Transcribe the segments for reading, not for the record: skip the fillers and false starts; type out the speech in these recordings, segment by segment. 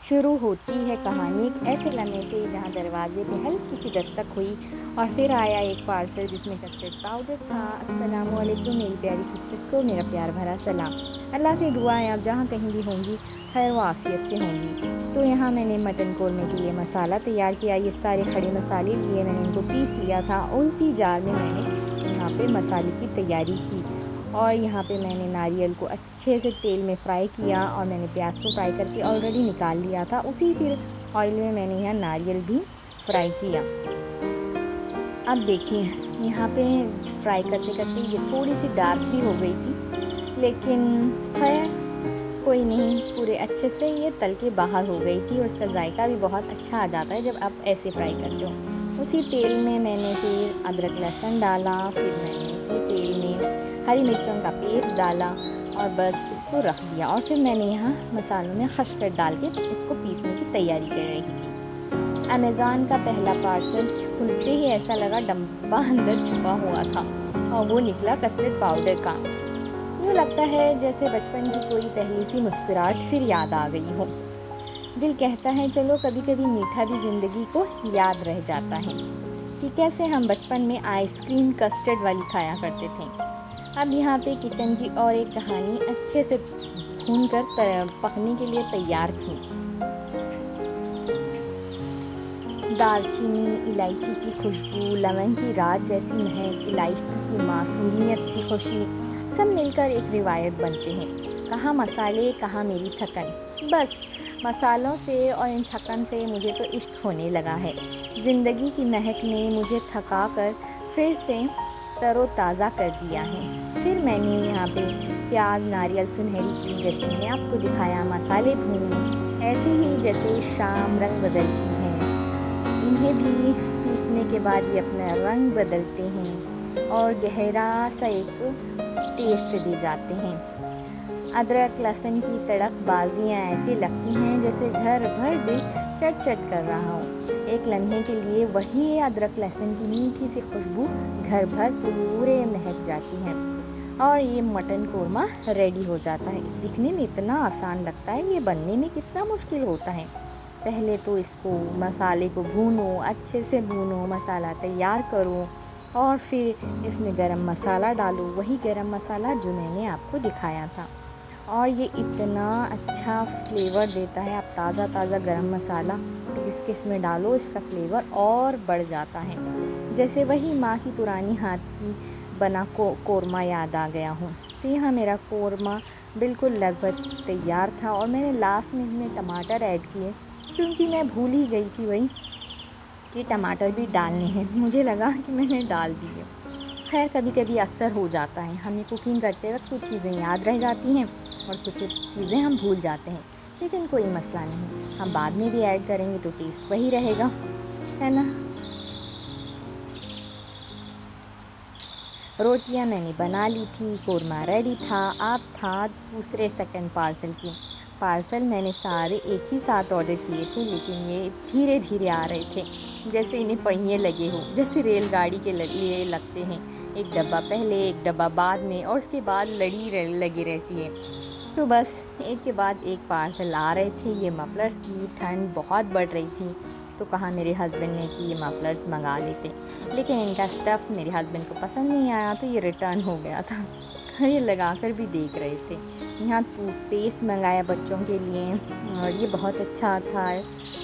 शुरू होती है कहानी एक ऐसे लम्हे से जहाँ दरवाजे पे हल्की सी दस्तक हुई और फिर आया एक पार्सल जिसमें कस्टर्ड पाउडर था। अस्सलाम वालेकुम मेरी प्यारी सिस्टर्स को मेरा प्यार भरा सलाम। अल्लाह से दुआ है आप जहाँ कहीं भी होंगी खैर व आफियत से होंगी। तो यहाँ मैंने मटन कौरमे के लिए मसाला तैयार किया। ये सारे खड़े मसाले लिए, मैंने इनको पीस लिया था और उसी जार में मैंने यहाँ पे मसाले की तैयारी की। और यहाँ पे मैंने नारियल को अच्छे से तेल में फ्राई किया और मैंने प्याज को फ्राई करके ऑलरेडी निकाल लिया था। उसी फिर ऑयल में मैंने यहाँ नारियल भी फ्राई किया। अब देखिए यहाँ पे फ्राई करते करते ये थोड़ी सी डार्क भी हो गई थी, लेकिन खैर कोई नहीं, पूरे अच्छे से ये तल के बाहर हो गई थी और इसका जायका भी बहुत अच्छा आ जाता है जब आप ऐसे फ्राई करते हो। उसी तेल में मैंने फिर अदरक लहसुन डाला, फिर मैंने उसी तेल में हरी मिर्चों का पेस्ट डाला और बस इसको रख दिया। और फिर मैंने यहाँ मसालों में खशखश डाल के इसको पीसने की तैयारी कर रही थी। अमेज़ॉन का पहला पार्सल खुलते ही ऐसा लगा डब्बा अंदर छुपा हुआ था और वो निकला कस्टर्ड पाउडर का। यूँ लगता है जैसे बचपन की कोई पहली सी मुस्कुराहट फिर याद आ गई हो। दिल कहता है चलो कभी कभी मीठा भी ज़िंदगी को याद रह जाता है कि कैसे हम बचपन में आइसक्रीम कस्टर्ड वाली खाया करते थे। अब यहाँ पे किचन की और एक कहानी अच्छे से भूनकर पकने के लिए तैयार थी। दालचीनी, इलायची की खुशबू, लवंग की रात जैसी महक, इलायची की मासूमियत सी खुशी, सब मिलकर एक रिवायत बनते हैं। कहाँ मसाले, कहाँ मेरी थकन। बस मसालों से और इन थकन से मुझे तो इश्क होने लगा है। ज़िंदगी की महक ने मुझे थका कर फिर से तरोताज़ा कर दिया है। फिर मैंने यहाँ पे प्याज, नारियल, सुनहरी की जैसे मैंने आपको दिखाया मसाले भूने, ऐसे ही जैसे शाम रंग बदलती है, इन्हें भी पीसने के बाद ये अपना रंग बदलते हैं और गहरा सा एक टेस्ट दे जाते हैं। अदरक लहसुन की तड़कबाजियाँ ऐसी लगती हैं जैसे घर भर दिल चट चट कर रहा हो। एक लम्हे के लिए वही अदरक लहसुन की मीठी सी खुशबू घर भर पूरे महक जाती है और ये मटन कौरमा रेडी हो जाता है। दिखने में इतना आसान लगता है, ये बनने में कितना मुश्किल होता है। पहले तो इसको मसाले को भूनो, अच्छे से भूनो, मसाला तैयार करो और फिर इसमें गरम मसाला डालो, वही गरम मसाला जो मैंने आपको दिखाया था। और ये इतना अच्छा फ्लेवर देता है। आप ताज़ा ताज़ा गरम मसाला पीस के इसमें डालो, इसका फ्लेवर और बढ़ जाता है। जैसे वही माँ की पुरानी हाथ की बना कौरमा याद आ गया हूँ। तो यहाँ मेरा कौरमा बिल्कुल लगभग तैयार था और मैंने लास्ट में इसमें टमाटर ऐड किए क्योंकि मैं भूल ही गई थी वही कि टमाटर भी डालने हैं। मुझे लगा कि मैंने डाल दिए। खैर कभी कभी अक्सर हो जाता है, हमें कुकिंग करते वक्त कुछ चीज़ें याद रह जाती हैं और कुछ चीज़ें हम भूल जाते हैं, लेकिन कोई मसला नहीं, हम बाद में भी ऐड करेंगे तो टेस्ट वही रहेगा, है ना। रोटियां मैंने बना ली थी, कौरमा रेडी था। अब था दूसरे सेकंड पार्सल मैंने सारे एक ही साथ ऑर्डर किए थे, लेकिन ये धीरे धीरे आ रहे थे जैसे इन्हें पहिए लगे हो, जैसे रेलगाड़ी के लिए लगते हैं। एक डब्बा पहले, एक डब्बा बाद में और उसके बाद लड़ी लगी रहती है। तो बस एक के बाद एक पार्सल आ रहे थे। ये मफलर्स की ठंड बहुत बढ़ रही थी तो कहा मेरे हस्बैंड ने कि ये मफलर्स मंगा लेते, लेकिन इनका स्टफ़ मेरे हस्बैंड को पसंद नहीं आया तो ये रिटर्न हो गया था। ये लगा कर भी देख रहे थे। यहाँ टूथपेस्ट मंगाया बच्चों के लिए और ये बहुत अच्छा था,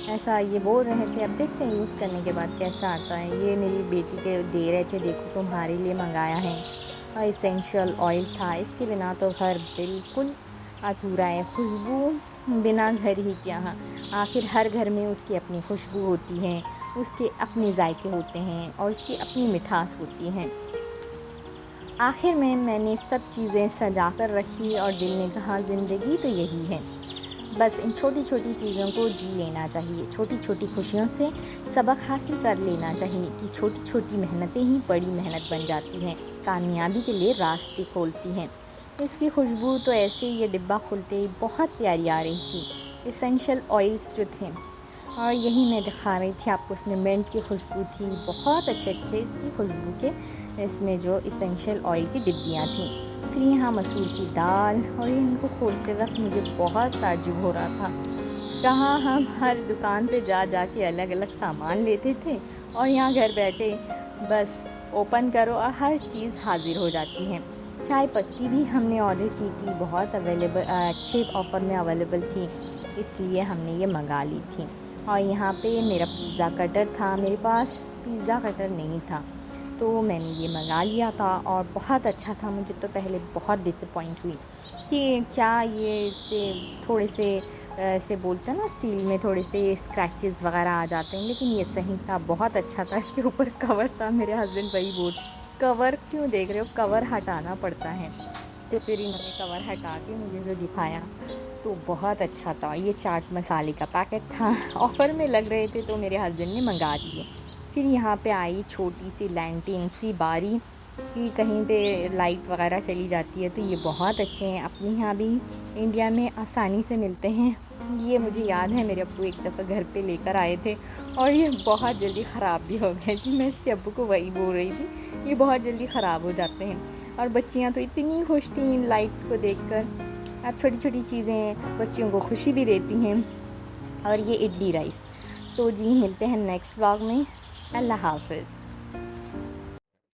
ऐसा ये बोल रहे थे। अब देखते हैं यूज़ करने के बाद कैसा आता है। ये मेरी बेटी के दे रहे थे, देखो तुम्हारे लिए मंगाया है। और इसेंशियल ऑयल था, इसके बिना तो घर बिल्कुल अधूरा है। खुशबू बिना घर ही क्या, आखिर हर घर में उसकी अपनी खुशबू होती है, उसके अपने जायके होते हैं और उसकी अपनी मिठास होती है। आखिर में मैंने सब चीज़ें सजा कर रखी और दिल ने कहा ज़िंदगी तो यही है, बस इन छोटी छोटी चीज़ों को जी लेना चाहिए। छोटी छोटी खुशियों से सबक हासिल कर लेना चाहिए कि छोटी छोटी मेहनतें ही बड़ी मेहनत बन जाती हैं, कामयाबी के लिए रास्ते खोलती हैं। इसकी खुशबू तो ऐसे ये डिब्बा खुलते ही बहुत प्यारी आ रही थी। इसेंशियल ऑयल्स जो थे और यही मैं दिखा रही थी आपको, इसमें मिंट की खुशबू थी, बहुत अच्छे इसकी खुशबू के इसमें जो इसेंशियल ऑयल की डिब्बियाँ थी। फिर यहाँ मसूर की दाल और इनको खोलते वक्त मुझे बहुत ताज्जुब हो रहा था कहाँ हम हर दुकान पे जा जा के अलग अलग सामान लेते थे, और यहाँ घर बैठे बस ओपन करो और हर चीज़ हाज़िर हो जाती है। चाय पत्ती भी हमने ऑर्डर की थी, बहुत अच्छे ऑफ़र में अवेलेबल थी, इसलिए हमने ये मंगा ली थी। और यहाँ पे मेरा पिज़्ज़ा कटर था, मेरे पास पिज़्ज़ा कटर नहीं था, तो मैंने ये मंगा लिया था और बहुत अच्छा था। मुझे तो पहले बहुत डिसअपॉइंट हुई कि क्या ये इस पे थोड़े से ऐसे बोलते हैं ना, स्टील में थोड़े से स्क्रैचेस वगैरह आ जाते हैं, लेकिन ये सही था, बहुत अच्छा था। इसके ऊपर कवर था, मेरे हस्बैंड वही बोल, कवर क्यों देख रहे हो, कवर हटाना पड़ता है। तो फिर इन्होंने कवर हटा के मुझे जो दिखाया तो बहुत अच्छा था। ये चाट मसाले का पैकेट था, ऑफ़र में लग रहे थे, तो मेरे हस्बैंड ने मंगा दिए। फिर यहाँ पे आई छोटी सी लैंटीन सी बारी कि कहीं पे लाइट वगैरह चली जाती है, तो ये बहुत अच्छे हैं, अपने यहाँ भी इंडिया में आसानी से मिलते हैं। ये मुझे याद है मेरे अब्बू एक दफ़ा घर पे लेकर आए थे और ये बहुत जल्दी ख़राब भी हो गए थे। मैं इसके अब्बू को वही बोल रही थी, ये बहुत जल्दी ख़राब हो जाते हैं। और बच्चियाँ तो इतनी खुश थी इन लाइट्स को देखकर। अब छोटी-छोटी चीज़ें बच्चियों को खुशी भी देती हैं। और ये इडली राइस। तो जी, मिलते हैं नेक्स्ट व्लॉग में। अल्लाह हाफ़िज़।